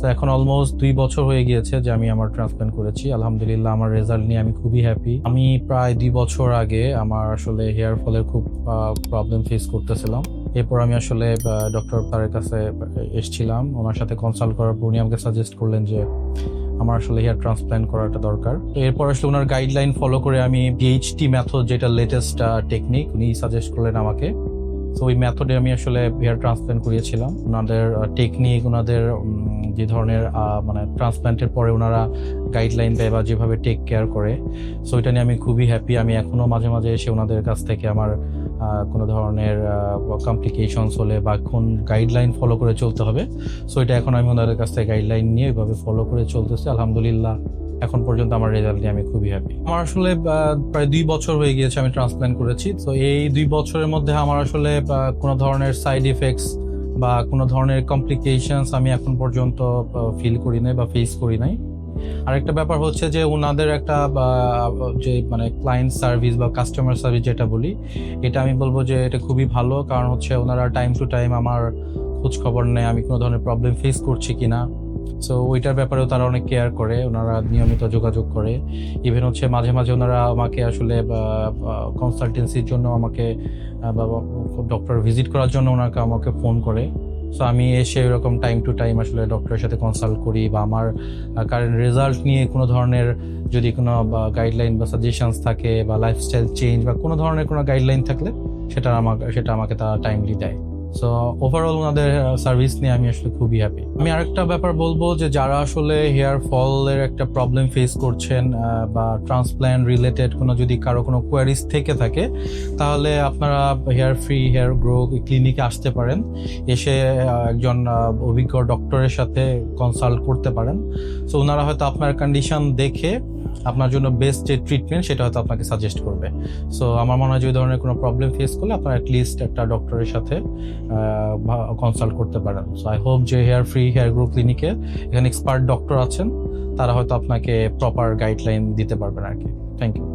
তো এখন অলমোস্ট 2 বছর হয়ে গিয়েছে যে আমি আমার ট্রান্সপ্ল্যান্ট করেছি। আলহামদুলিল্লাহ আমার রেজাল্ট নিয়ে আমি খুবই হ্যাপি। আমি প্রায় 2 বছর আগে আমার আসলে হেয়ার ফলের খুব প্রবলেম ফেস করতেছিলাম। এরপর আমি আসলে ডক্টর তারের কাছে এসেছিলাম, ওনার সাথে কনসাল্ট করার পর উনি আমাকে সাজেস্ট করলেন যে আমার আসলে হেয়ার ট্রান্সপ্ল্যান্ট করাটা দরকার। তো এরপর আসলে ওনার গাইডলাইন ফলো করে আমি পিএইচটি মেথড, যেটা লেটেস্ট টেকনিক, উনি সাজেস্ট করলেন আমাকে। তো ওই মেথডে আমি আসলে হেয়ার ট্রান্সপ্ল্যান্ট করিয়েছিলাম। ওনাদের টেকনিক, ওনাদের যে ধরনের মানে ট্রান্সপ্ল্যান্টের পরে ওনারা গাইডলাইন দেয় বা যেভাবে টেক কেয়ার করে, সো এটা নিয়ে আমি খুবই হ্যাপি। আমি এখনো মাঝে মাঝে এসে ওনাদের কাছ থেকে আমার কোনো ধরনের কমপ্লিকেশনস হলে বা কোন গাইডলাইন ফলো করে চলতে হবে, সো এটা এখন আমি ওনাদের কাছ থেকে গাইডলাইন নিয়ে ওইভাবে ফলো করে চলতেছি। আলহামদুলিল্লাহ এখন পর্যন্ত আমার রেজাল্ট নিয়ে আমি খুবই হ্যাপি। আমার আসলে প্রায় 2 বছর হয়ে গিয়েছে আমি ট্রান্সপ্ল্যান্ট করেছি। তো এই 2 বছরের মধ্যে আমার আসলে কোনো ধরনের সাইড ইফেক্টস বা কোনো ধরনের কমপ্লিকেশনস আমি এখন পর্যন্ত ফিল করি নাই বা ফেস করি নাই। আরেকটা ব্যাপার হচ্ছে যে ওনাদের একটা যে মানে ক্লায়েন্ট সার্ভিস বা কাস্টমার সার্ভিস যেটা বলি, এটা আমি বলবো যে এটা খুবই ভালো। কারণ হচ্ছে ওনারা টাইম টু টাইম আমার খোঁজ খবর নেয় আমি কোনো ধরনের প্রবলেম ফেস করছি কিনা, সো ওইটার ব্যাপারেও তারা অনেক কেয়ার করে। ওনারা নিয়মিত যোগাযোগ করে। ইভেন হচ্ছে মাঝে মাঝে ওনারা আমাকে আসলে কনসালটেন্সির জন্য আমাকে ডক্টর ভিজিট করার জন্য ওনাকে আমাকে ফোন করে। সো আমি এসে এরকম টাইম টু টাইম আসলে ডক্টরের সাথে কনসাল্ট করি বা আমার কারেন্ট রেজাল্ট নিয়ে কোনো ধরনের যদি কোনো গাইডলাইন বা সাজেশনস থাকে বা লাইফস্টাইল চেঞ্জ বা কোনো ধরনের কোনো গাইডলাইন থাকলে সেটা আমাকে তারা টাইমলি দেয়। সো ওভারঅল ওনাদের সার্ভিস নিয়ে আমি আসলে খুবই হ্যাপি। আমি আরেকটা ব্যাপার বলবো যে যারা আসলে হেয়ার ফলের একটা প্রবলেম ফেস করছেন বা ট্রান্সপ্ল্যান্ট রিলেটেড যদি কারো কোনো কোয়ারিজ থেকে থাকে, তাহলে আপনারা হেয়ার ফ্রি হেয়ার গ্রো ক্লিনিকে আসতে পারেন। এসে একজন অভিজ্ঞ ডক্টরের সাথে কনসাল্ট করতে পারেন। সো ওনারা হয়তো আপনার কন্ডিশন দেখে আপনার জন্য বেস্ট যে ট্রিটমেন্ট সেটা হয়তো আপনাকে সাজেস্ট করবে। সো আমার মনে হয় যে ওই ধরনের কোনো প্রবলেম ফেস করলে আপনারা অ্যাটলিস্ট একটা ডক্টরের সাথে কনসাল্ট করতে পারেন। সো আই হোপ যে হেয়ার ফ্রি হেয়ার গ্রো ক্লিনিকে এখানে এক্সপার্ট ডক্টর আছেন, তারা হয়তো আপনাকে প্রপার গাইডলাইন দিতে পারবেন আর কি। Thank you.